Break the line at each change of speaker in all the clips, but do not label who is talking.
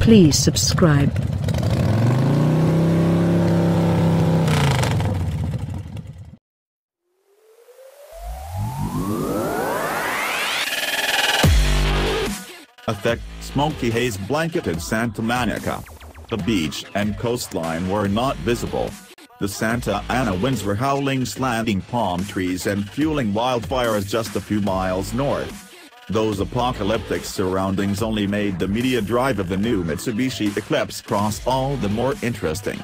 Please subscribe.
A thick, smoky haze blanketed Santa Monica. The beach and coastline were not visible. The Santa Ana winds were howling, slanting palm trees and fueling wildfires just a few miles north. Those apocalyptic surroundings only made the media drive of the new Mitsubishi Eclipse Cross all the more interesting.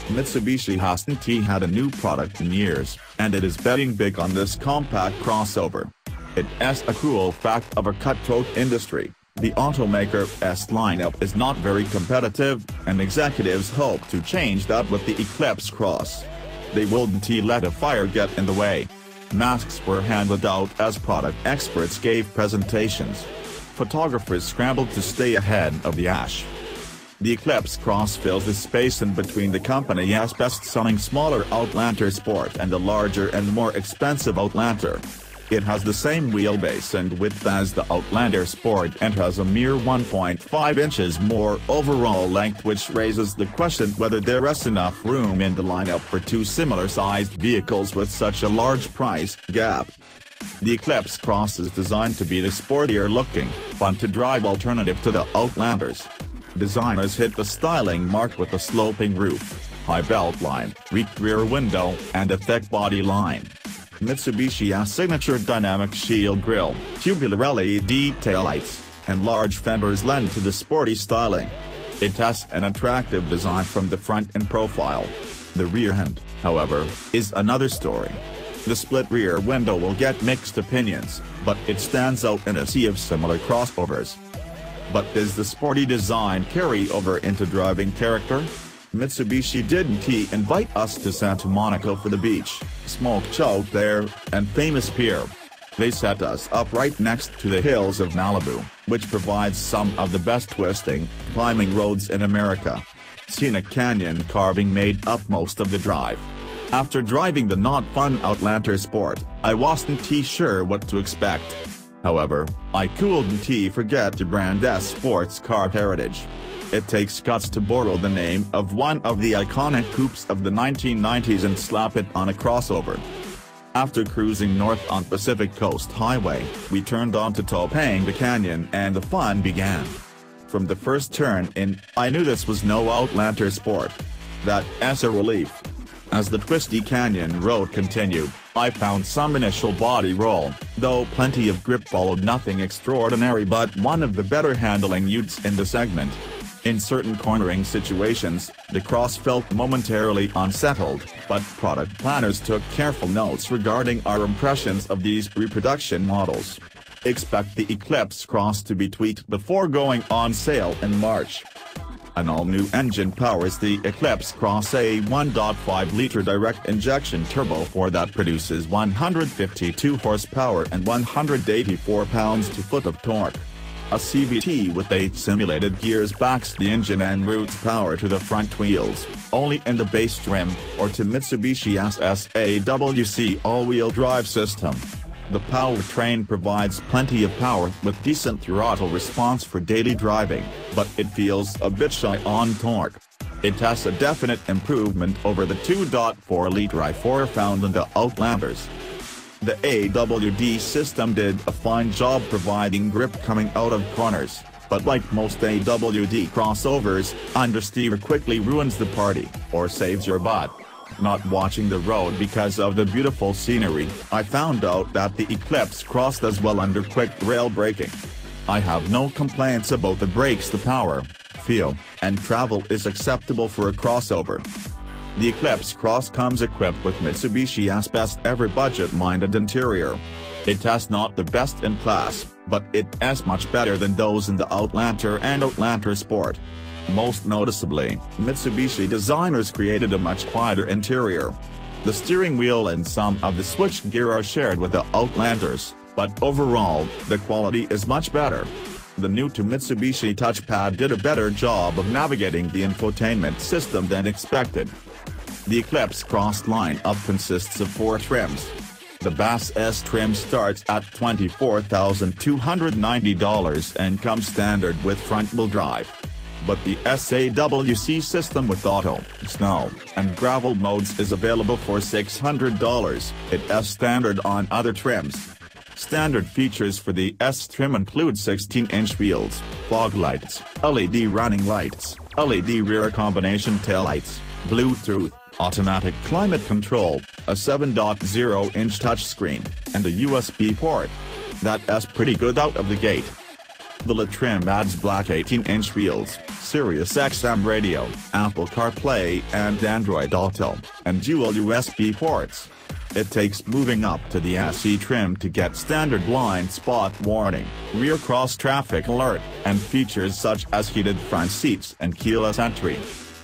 Mitsubishi hasn't had a new product in years, and it is betting big on this compact crossover. It's a cool fact of a cutthroat industry. The automaker's lineup is not very competitive, and executives hope to change that with the Eclipse Cross. They wouldn't let a fire get in the way. Masks were handed out as product experts gave presentations. Photographers scrambled to stay ahead of the ash. The Eclipse Cross fills the space in between the company's best-selling smaller Outlander Sport and the larger and more expensive Outlander. It has the same wheelbase and width as the Outlander Sport and has a mere 1.5 inches more overall length, which raises the question whether there is enough room in the lineup for two similar-sized vehicles with such a large price gap. The Eclipse Cross is designed to be the sportier-looking, fun-to-drive alternative to the Outlanders. Designers hit the styling mark with a sloping roof, high belt line, rear window, and a thick body line. Mitsubishi's signature dynamic shield grille, tubular LED taillights, and large fenders lend to the sporty styling. It has an attractive design from the front and profile. The rear end, however, is another story. The split rear window will get mixed opinions, but it stands out in a sea of similar crossovers. But does the sporty design carry over into driving character? Mitsubishi didn't invite us to Santa Monica for the beach, smoked out there, and famous pier. They set us up right next to the hills of Malibu, which provides some of the best twisting, climbing roads in America. Scenic canyon carving made up most of the drive. After driving the not-fun Outlander Sport, I wasn't sure what to expect. However, I couldn't forget the brand's sports car heritage. It takes guts to borrow the name of one of the iconic coupes of the 1990s and slap it on a crossover. After cruising north on Pacific Coast Highway, we turned onto Topanga Canyon and the fun began. From the first turn in, I knew this was no Outlander Sport. That's a relief. As the twisty canyon road continued, I found some initial body roll, though plenty of grip followed. Nothing extraordinary, but one of the better handling utes in the segment. In certain cornering situations, the Cross felt momentarily unsettled, but product planners took careful notes regarding our impressions of these pre-production models. Expect the Eclipse Cross to be tweaked before going on sale in March. An all-new engine powers the Eclipse Cross, a 1.5-liter direct injection turbo 4 that produces 152 horsepower and 184 pounds-to-foot of torque. A CVT with 8 simulated gears backs the engine and routes power to the front wheels, only in the base trim, or to Mitsubishi's SAWC all-wheel drive system. The powertrain provides plenty of power with decent throttle response for daily driving, but it feels a bit shy on torque. It has a definite improvement over the 2.4-liter i4 found in the Outlanders. The AWD system did a fine job providing grip coming out of corners, but like most AWD crossovers, understeer quickly ruins the party, or saves your butt. Not watching the road because of the beautiful scenery, I found out that the Eclipse Cross does well under quick rail braking. I have no complaints about the brakes. The power, feel, and travel is acceptable for a crossover. The Eclipse Cross comes equipped with Mitsubishi's best-ever budget-minded interior. It has not the best in class, but it is much better than those in the Outlander and Outlander Sport. Most noticeably, Mitsubishi designers created a much quieter interior. The steering wheel and some of the switchgear are shared with the Outlanders, but overall, the quality is much better. The new-to-Mitsubishi touchpad did a better job of navigating the infotainment system than expected. The Eclipse Cross lineup consists of 4 trims. The Bass S trim starts at $24,290 and comes standard with front-wheel drive. but the SAWC system with auto, snow, and gravel modes is available for $600. It's standard on other trims. Standard features for the S trim include 16-inch wheels, fog lights, LED running lights, LED rear combination taillights, Bluetooth, automatic climate control, a 7.0-inch touchscreen, and a USB port. That's pretty good out of the gate. The trim adds black 18-inch wheels, Sirius XM radio, Apple CarPlay and Android Auto, and dual USB ports. It takes moving up to the SE trim to get standard blind spot warning, rear cross traffic alert, and features such as heated front seats and keyless entry.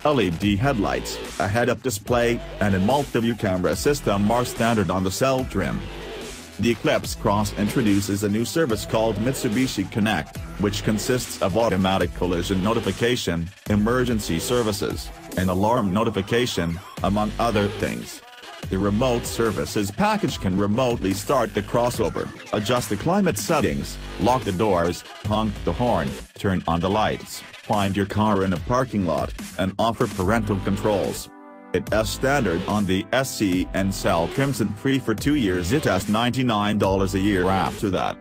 LED headlights, a head-up display, and a multi-view camera system are standard on the cell trim. The Eclipse Cross introduces a new service called Mitsubishi Connect, which consists of automatic collision notification, emergency services, and alarm notification, among other things. The remote services package can remotely start the crossover, adjust the climate settings, lock the doors, honk the horn, turn on the lights, find your car in a parking lot, and offer parental controls. It's standard on the SE and cell trims and free for 2 years. It has $99 a year after that.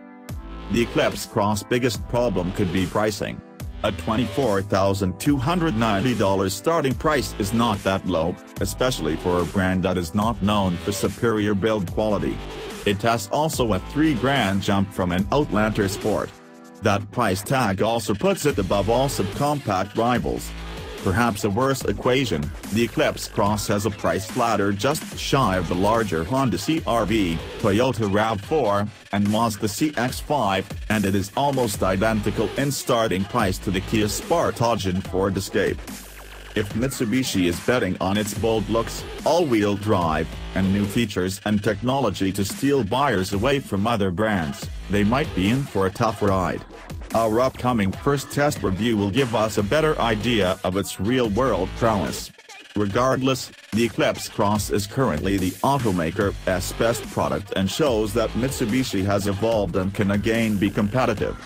The Eclipse Cross biggest problem could be pricing. A $24,290 starting price is not that low, especially for a brand that is not known for superior build quality. It has also a $3,000 jump from an Outlander Sport. That price tag also puts it above all subcompact rivals. Perhaps a worse equation, the Eclipse Cross has a price ladder just shy of the larger Honda CR-V, Toyota RAV4, and Mazda CX-5, and it is almost identical in starting price to the Kia Sportage and Ford Escape. If Mitsubishi is betting on its bold looks, all-wheel drive, and new features and technology to steal buyers away from other brands, they might be in for a tough ride. Our upcoming first test review will give us a better idea of its real-world prowess. Regardless, the Eclipse Cross is currently the automaker's best product and shows that Mitsubishi has evolved and can again be competitive.